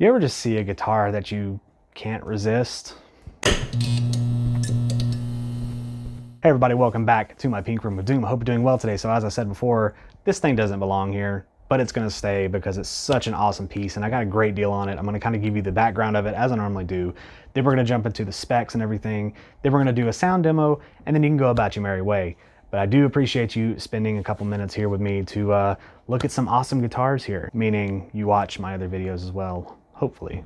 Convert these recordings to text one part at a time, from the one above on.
You ever just see a guitar that you can't resist? Hey everybody, welcome back to my Pink Room with Doom. I hope you're doing well today. So as I said before, this thing doesn't belong here, but it's gonna stay because it's such an awesome piece and I got a great deal on it. I'm gonna kind of give you the background of it as I normally do. Then we're gonna jump into the specs and everything. Then we're gonna do a sound demo and then you can go about your merry way. But I do appreciate you spending a couple minutes here with me to look at some awesome guitars here, meaning you watch my other videos as well, hopefully.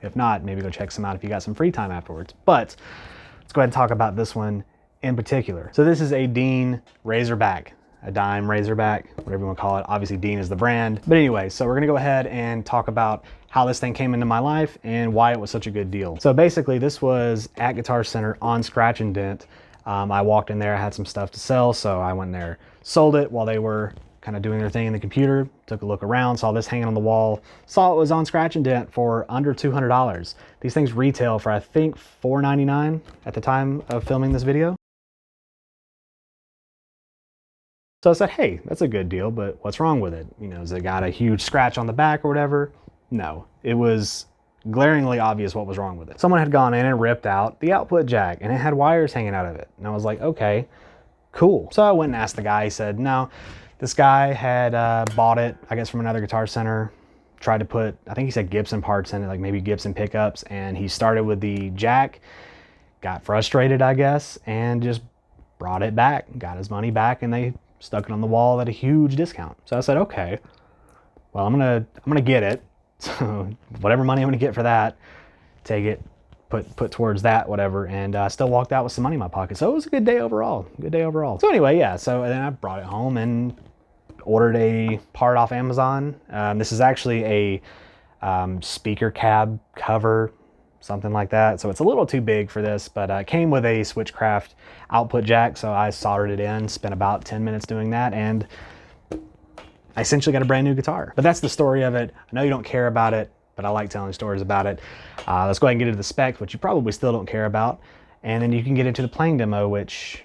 If not, maybe go check some out if you got some free time afterwards. But let's go ahead and talk about this one in particular. So this is a Dean Razorback, a dime Razorback, whatever you want to call it. Obviously Dean is the brand. But anyway, so we're gonna go ahead and talk about how this thing came into my life and why it was such a good deal. So basically this was at Guitar Center on Scratch and Dent. I walked in there, I had some stuff to sell, so I went in there, sold it while they were kind of doing their thing in the computer, took a look around, saw this hanging on the wall, saw it was on Scratch and Dent for under $200. These things retail for, I think, $4.99 at the time of filming this video. So I said, hey, that's a good deal, but what's wrong with it? You know, has it got a huge scratch on the back or whatever? No, it was glaringly obvious what was wrong with it. Someone had gone in and ripped out the output jack and it had wires hanging out of it. And I was like, okay, cool. So I went and asked the guy. He said, no, this guy had bought it, I guess, from another Guitar Center, tried to put, I think he said Gibson parts in it, like maybe Gibson pickups. And he started with the jack, got frustrated, I guess, and just brought it back, got his money back, and they stuck it on the wall at a huge discount. So I said, okay, well, I'm gonna get it. So whatever money I'm gonna get for that, take it, put towards that, whatever, and still walked out with some money in my pocket. So it was a good day overall, So anyway, yeah, so then I brought it home and ordered a part off Amazon. This is actually a speaker cab cover, something like that. So it's a little too big for this, but it came with a Switchcraft output jack. So I soldered it in, spent about 10 minutes doing that, and I essentially got a brand new guitar. But that's the story of it. I know you don't care about it, but I like telling stories about it. Let's go ahead and get into the specs, which you probably still don't care about. And then you can get into the playing demo, which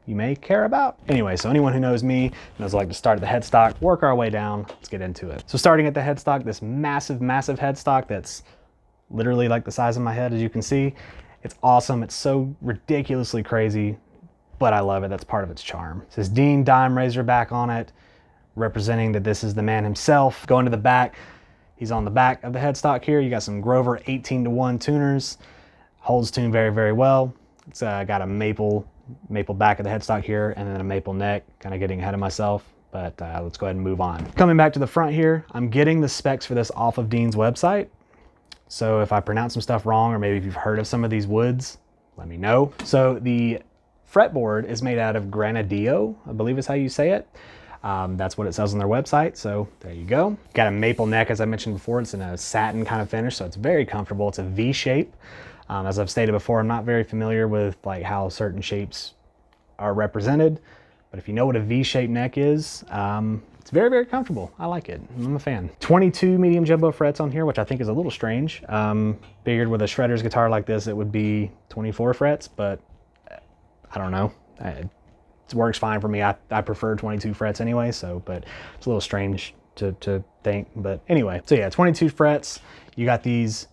you may care about. Anyway, so anyone who knows me knows I like to start at the headstock, work our way down. Let's get into it. So starting at the headstock, this massive, massive headstock that's literally like the size of my head, as you can see. It's awesome. It's so ridiculously crazy, but I love it. That's part of its charm. It says Dean Dime Razorback on it, representing that this is the man himself. Going to the back, he's on the back of the headstock here. You got some Grover 18-to-1 tuners. Holds tune very, very well. It's got a maple back of the headstock here and then a maple neck, kind of getting ahead of myself, but let's go ahead and move on. Coming back to the front here, I'm getting the specs for this off of Dean's website. So if I pronounce some stuff wrong, or maybe if you've heard of some of these woods, let me know. So the fretboard is made out of Granadillo, I believe is how you say it. That's what it says on their website, so there you go. Got a maple neck, as I mentioned before. It's in a satin kind of finish, so it's very comfortable. It's a V shape. As I've stated before, I'm not very familiar with like how certain shapes are represented, but if you know what a V-shaped neck is, it's very, very comfortable. I like it. I'm a fan. 22 medium jumbo frets on here, which I think is a little strange. Figured with a shredder's guitar like this, it would be 24 frets, but I don't know. It works fine for me. I prefer 22 frets anyway, so, but it's a little strange to think, but anyway. So yeah, 22 frets. You got these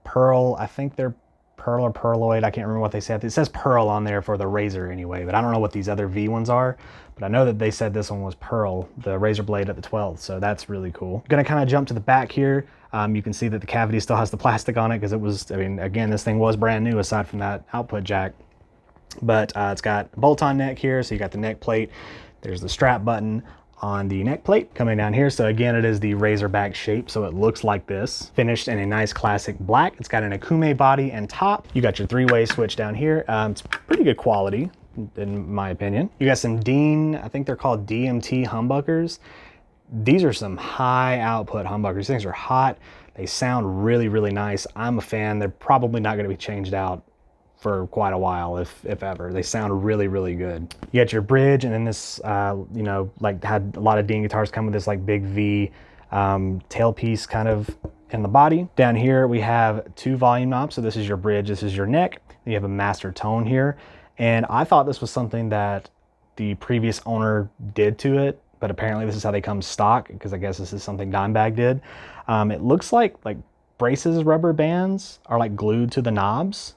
pearl, I think they're pearl or pearloid. I can't remember what they said. It says pearl on there for the Razor anyway, but I don't know what these other V ones are, but I know that they said this one was pearl, the Razor blade at the 12th, so that's really cool. Gonna kind of jump to the back here. You can see that the cavity still has the plastic on it because it was, I mean, again, this thing was brand new aside from that output jack. But it's got a bolt-on neck here, so you got the neck plate. There's the strap button on the neck plate coming down here. So again, it is the Razorback shape, so it looks like this. Finished in a nice classic black. It's got an Akume body and top. You got your three-way switch down here. It's pretty good quality, in my opinion. You got some Dean, I think they're called DMT humbuckers. These are some high output humbuckers. These things are hot. They sound really, really nice. I'm a fan. They're probably not going to be changed out for quite a while, if ever. They sound really, really good. You got your bridge, and then this, you know, like had a lot of Dean guitars come with this like big V tailpiece kind of in the body. Down here we have two volume knobs. So this is your bridge, this is your neck. Then you have a master tone here. And I thought this was something that the previous owner did to it, but apparently this is how they come stock, because I guess this is something Dimebag did. It looks like braces rubber bands are like glued to the knobs,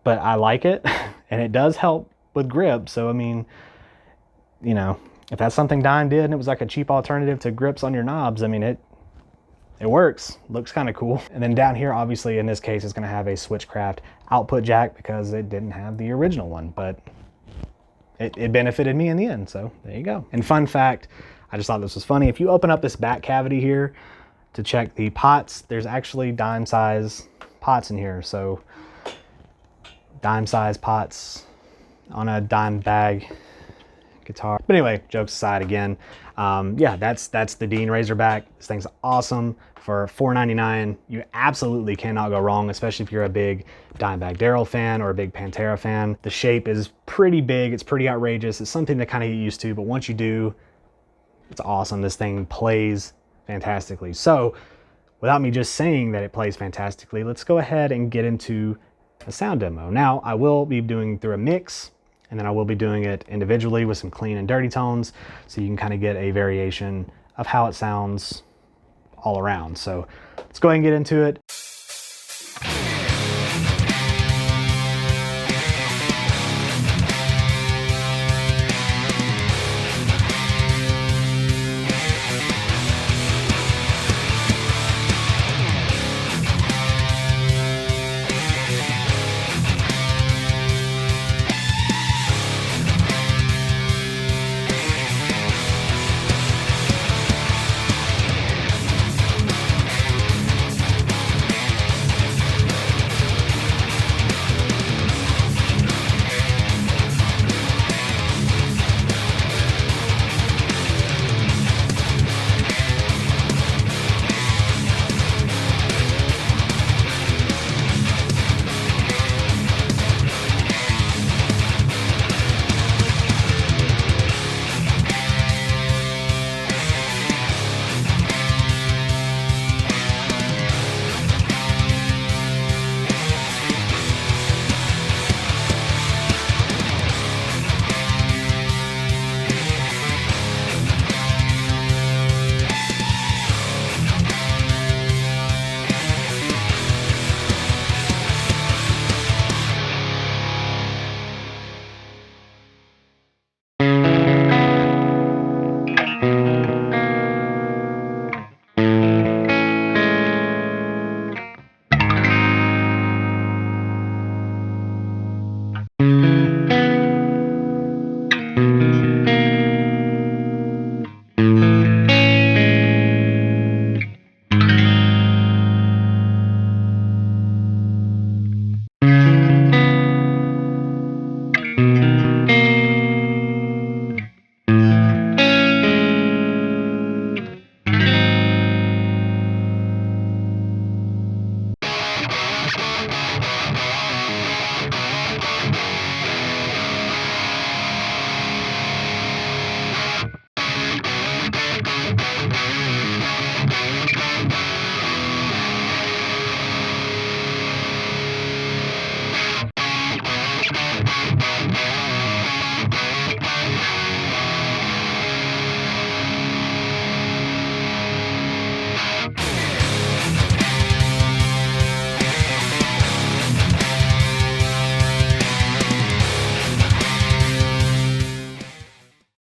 but I like it and it does help with grip. So I mean, you know, if that's something Dime did and it was like a cheap alternative to grips on your knobs, I mean, it works. Looks kind of cool. And then down here, obviously in this case, it's going to have a Switchcraft output jack because it didn't have the original one, but it benefited me in the end. So there you go. And fun fact, I just thought this was funny. If you open up this back cavity here to check the pots, there's actually dime size pots in here. So dime size pots on a Dimebag guitar. But anyway, jokes aside again, yeah, that's the Dean Razorback. This thing's awesome. For $4.99, you absolutely cannot go wrong, especially if you're a big Dimebag Darrel fan or a big Pantera fan. The shape is pretty big, it's pretty outrageous. It's something to kind of get used to, but once you do, it's awesome. This thing plays fantastically. So without me just saying that it plays fantastically, let's go ahead and get into a sound demo. Now, I will be doing through a mix, and then I will be doing it individually with some clean and dirty tones, so you can kind of get a variation of how it sounds all around. So let's go ahead and get into it.